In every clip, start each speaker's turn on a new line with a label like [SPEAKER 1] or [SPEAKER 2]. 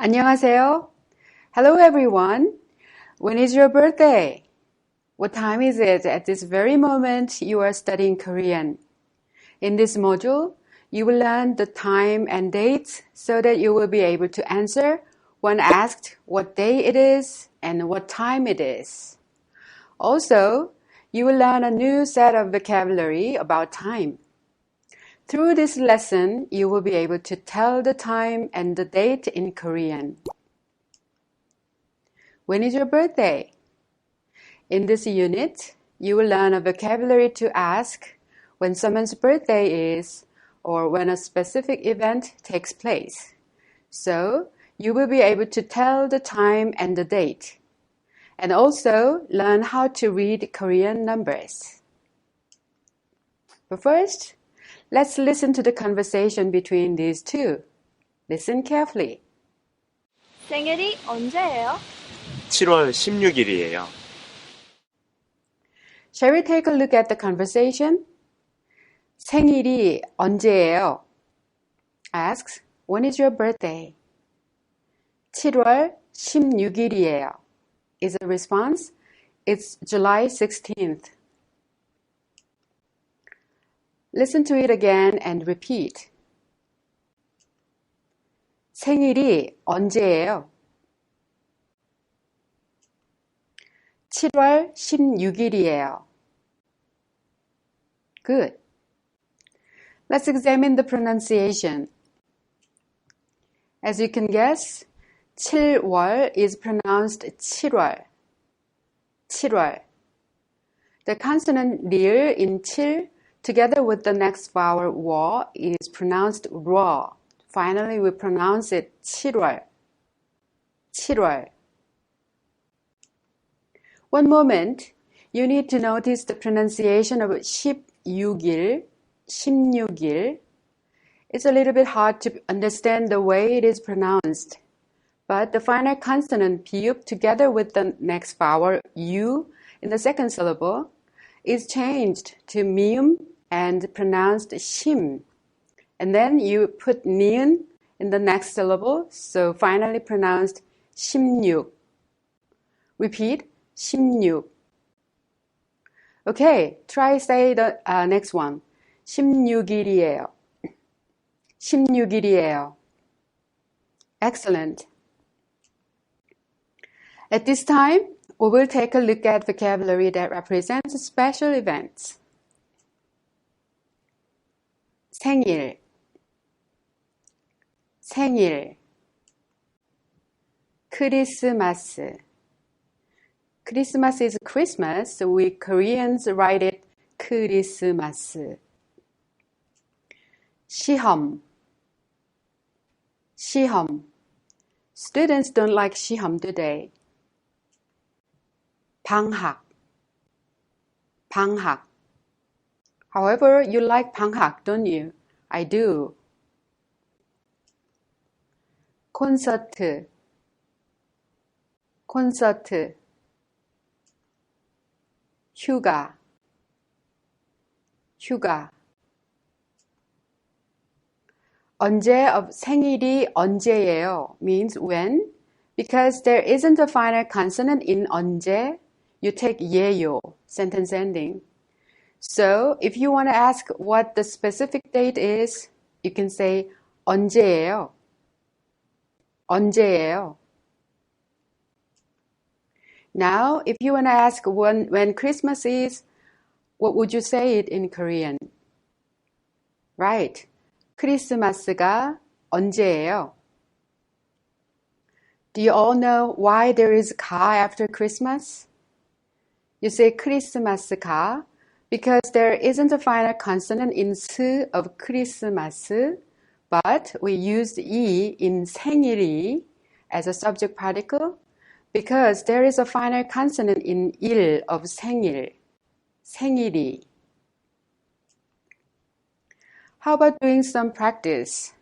[SPEAKER 1] 안녕하세요. Hello everyone. When is your birthday? What time is it at this very moment you are studying Korean? In this module, you will learn the time and dates so that you will be able to answer when asked what day it is and what time it is. Also, you will learn a new set of vocabulary about time. Through this lesson, you will be able to tell the time and the date in Korean. When is your birthday? In this unit, you will learn a vocabulary to ask when someone's birthday is or when a specific event takes place. So, you will be able to tell the time and the date, and also learn how to read Korean numbers. But first, let's listen to the conversation between these two. Listen carefully.
[SPEAKER 2] 생일이 언제예요?
[SPEAKER 3] 7월 16일이에요.
[SPEAKER 1] Shall we take a look at the conversation? 생일이 언제예요? Asks, when is your birthday? 7월 16일이에요. Is a response, it's July 16th. Listen to it again and repeat. 생일이 언제예요? 7월 16일이에요. Good. Let's examine the pronunciation. As you can guess, 7월 is pronounced 7월. 7월. The consonant 릴 in 7 together with the next vowel 워 is pronounced 러. Finally, we pronounce it 7월. 7월. One moment, you need to notice the pronunciation of 16일, 16일. It's a little bit hard to understand the way it is pronounced, but the final consonant 비읍 together with the next vowel 유 in the second syllable is changed to 미음 and pronounced 심. And then you put 니은 in the next syllable, so finally pronounced 16. Repeat, 16. Okay, try say the next one. 16일이에요. 16일이에요. Excellent. At this time, we will take a look at vocabulary that represents special events. 생일, 생일. 크리스마스. Christmas is Christmas, so we Koreans write it 크리스마스. 시험, 시험. Students don't like 시험 today. 방학, 방학. However, you like 방학, don't you? I do. 콘서트, 콘서트. 휴가, 휴가. 언제 of 생일이 언제예요 means when. Because there isn't a final consonant in 언제, you take 예요, sentence ending. So, if you want to ask what the specific date is, you can say 언제예요. 언제예요. Now, if you want to ask when Christmas is, what would you say it in Korean? Right. 크리스마스가 언제예요? Do you all know why there is 가 after Christmas? You say 크리스마스가 because there isn't a final consonant in 스 of 크리스마스, but we used 이 in 생일이 as a subject particle because there is a final consonant in 일 of 생일, 생일이. How about doing some practice?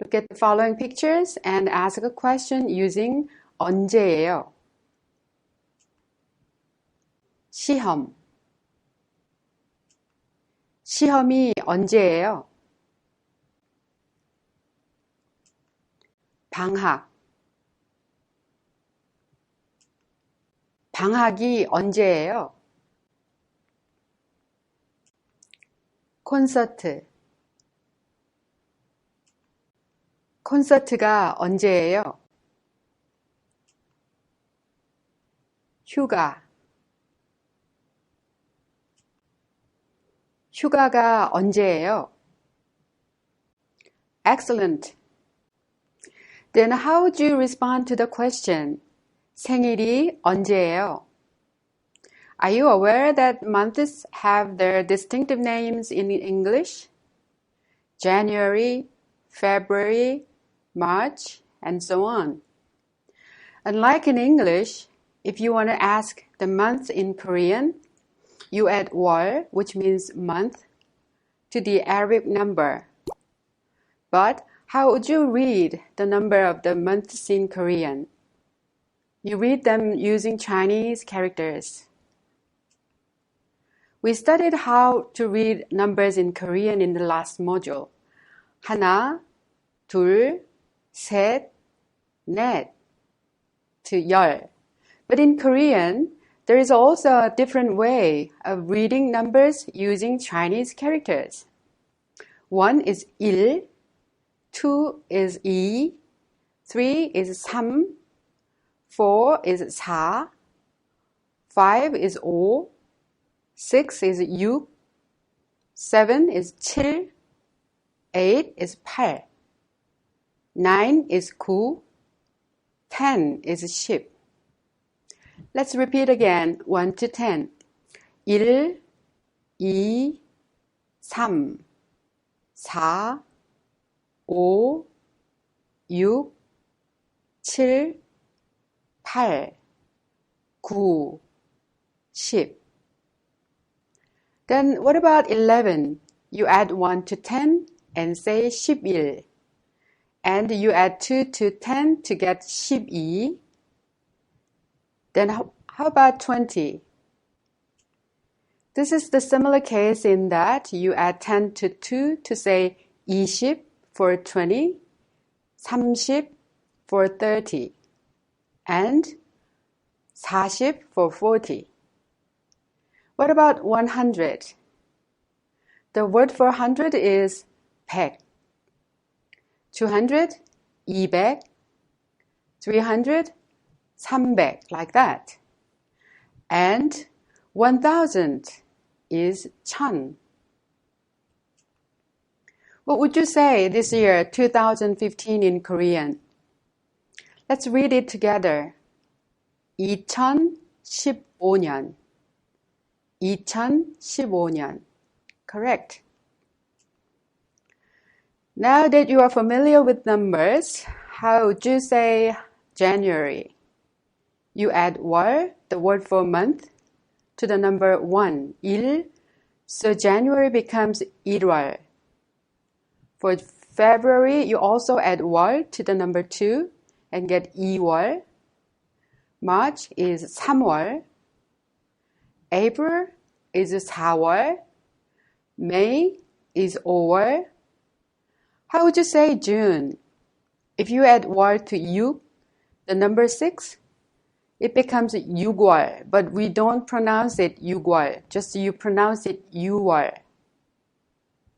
[SPEAKER 1] Look at the following pictures and ask a question using 언제예요. 시험. 시험이 언제예요? 방학. 방학이 언제예요? 콘서트. 콘서트가 언제예요? 휴가. 휴가가 언제예요? Excellent. Then how would you respond to the question? 생일이 언제예요? Are you aware that months have their distinctive names in English? January, February, March, and so on. Unlike in English, if you want to ask the month in Korean, you add 월, which means month, to the Arabic number. But how would you read the number of the months in Korean? You read them using Chinese characters. We studied how to read numbers in Korean in the last module. 하나, 둘, 셋, 넷, to 열. But in Korean, there is also a different way of reading numbers using Chinese characters. One is 일, two is 이, three is 삼, four is 사, five is 오, six is 육, seven is 칠, eight is 팔, nine is 구, 10 is 10. Let's repeat again, 1 to 10. 1, 2, 3, 4, 5, 6, 7, 8, 9, 10. Then what about 11? You add 1 to 10 and say 11. And you add 2 to 10 to get 12. Then how about 20? This is the similar case in that you add 10 to 2 to say 20 for 20, 30 for 30, and 40 for 40. What about 100? The word for 100 is 100. 200, 200, 300, 300, like that. And 1000 is 1000. What would you say this year, 2015 in Korean? Let's read it together. 2015년. 2015년. Correct. Now that you are familiar with numbers, how would you say January? You add 월, the word for month, to the number 1, 일, so January becomes 일월. For February, you also add 월 to the number 2 and get 이월. March is 3월. April is 4월. May is 5월. How would you say June? If you add 월 to 6, the number 6, it becomes 6월, but we don't pronounce it 6월, just you pronounce it 6월.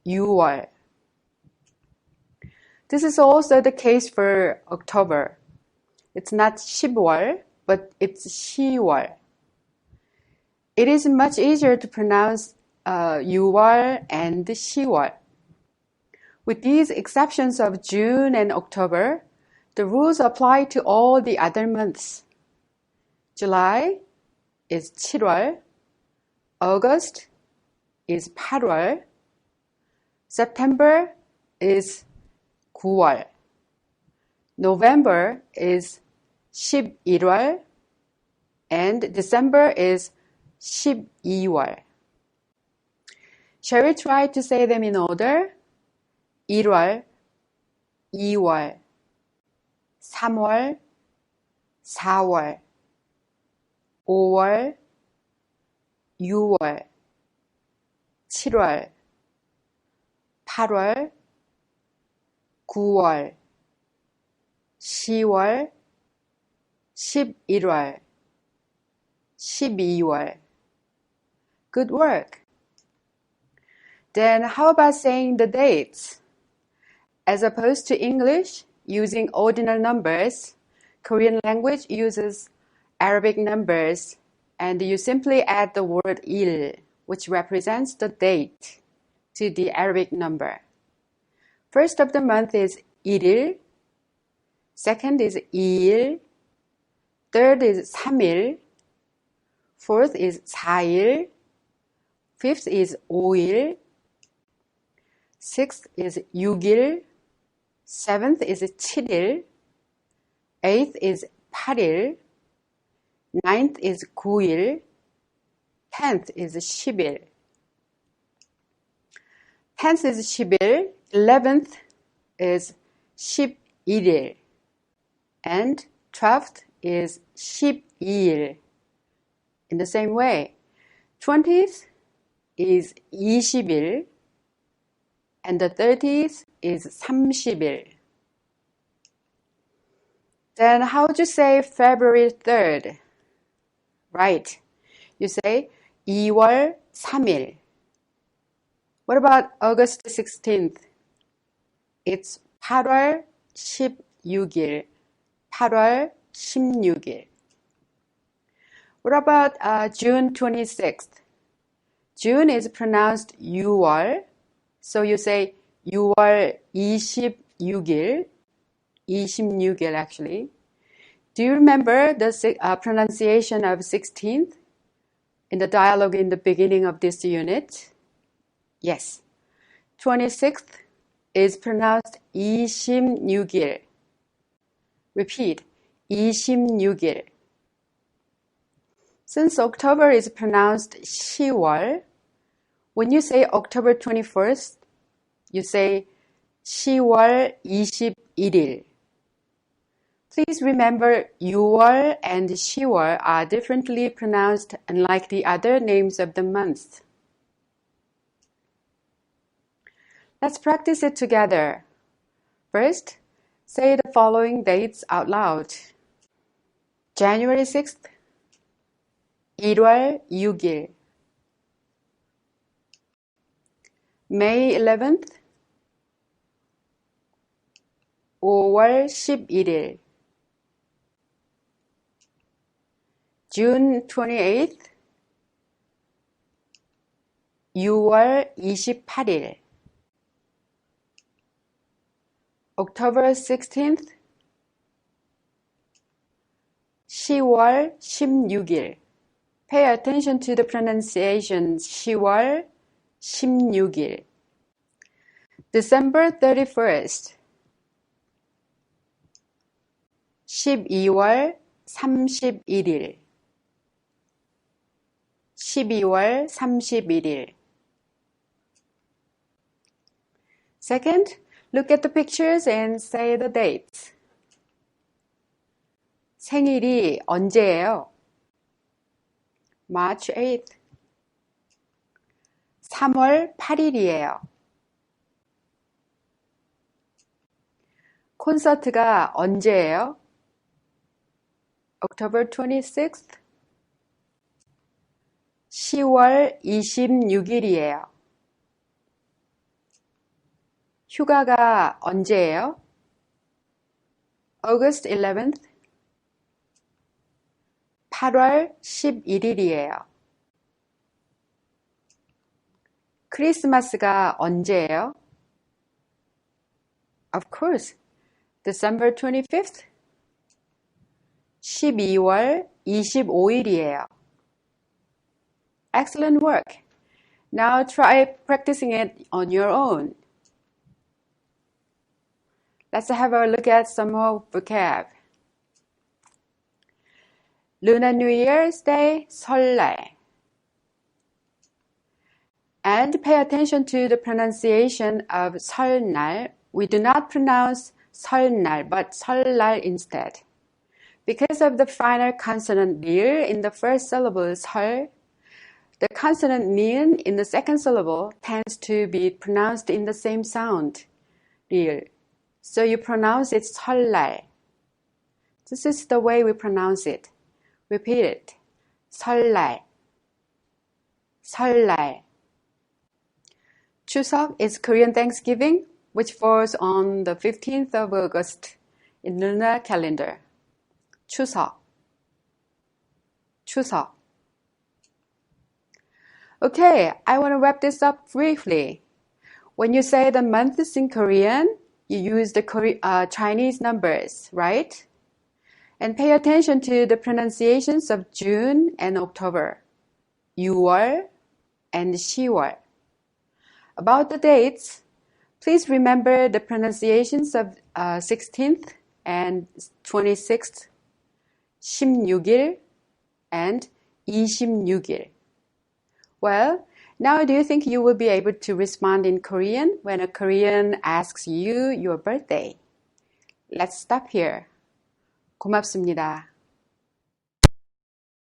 [SPEAKER 1] 6월. This is also the case for October. It's not 10월, but it's 10월. It is much easier to pronounce 6월 and 10월. With these exceptions of June and October, the rules apply to all the other months. July is 7월, August is 8월, September is 9월, November is 11월, and December is 12월. Shall we try to say them in order? 1월, 2월, 3월, 4월, 5월, 6월, 7월, 8월, 9월, 10월, 11월, 12월. Good work. Then how about saying the dates? As opposed to English, using ordinal numbers, Korean language uses Arabic numbers, and you simply add the word 일, which represents the date, to the Arabic number. First of the month is 일일, second is 이일, third is 3일, fourth is 4일, fifth is 5일, sixth is 6일, seventh is 7일, eighth is 8일, ninth is 9일, 10th is 10일. 10th is 10일, 11th is 11일, and 12th is 12일. In the same way, 20th is 20일, and the 30th is 30일. Then how would you say February 3rd? Right. You say 2월 3일. What about August 16th? It's 8월 16일. 8월 16일. What about June 26th? June is pronounced 6월. So you say 6월 26일. 26일 actually. Do you remember the pronunciation of 16th in the dialogue in the beginning of this unit? Yes. 26th is pronounced 26일. Repeat. 26일. Since October is pronounced 10월, when you say October 21st, you say 10월 21일. Please remember 6월 and 10월 are differently pronounced unlike the other names of the months. Let's practice it together. First, say the following dates out loud. January 6th, 1월 6일, May 11th, 5월 11일, June 28th, 6월 28일, October 16th, 10월 16일. Pay attention to the pronunciation 10월 16일. December 31st, 12월 31일. 12월 31일. Second, look at the pictures and say the dates. 생일이 언제예요? March 8th. 3월 8일이에요. 콘서트가 언제예요? October 26th. 10월 26일이에요. 휴가가 언제예요? August 11th. 8월 11일이에요. 크리스마스가 언제예요? Of course, December 25th. 12월 25일이에요. Excellent work. Now try practicing it on your own. Let's have a look at some more vocab. Lunar New Year's Day, 설날. And pay attention to the pronunciation of 설날. We do not pronounce 설날, but 설날 instead. Because of the final consonant 를 in the first syllable 설, the consonant 는 in the second syllable tends to be pronounced in the same sound, 를. So you pronounce it 설날. This is the way we pronounce it. Repeat it. 설날, 설날. Chuseok is Korean Thanksgiving, which falls on the 15th of August in lunar calendar. Chuseok, Chuseok. Okay, I want to wrap this up briefly. When you say the months in Korean, you use the Chinese numbers, right? And pay attention to the pronunciations of June and October, 6월 and 10월. About the dates, please remember the pronunciations of 16th and 26th, 16일 and 26일. Well, now do you think you will be able to respond in Korean when a Korean asks you your birthday? Let's stop here. 고맙습니다.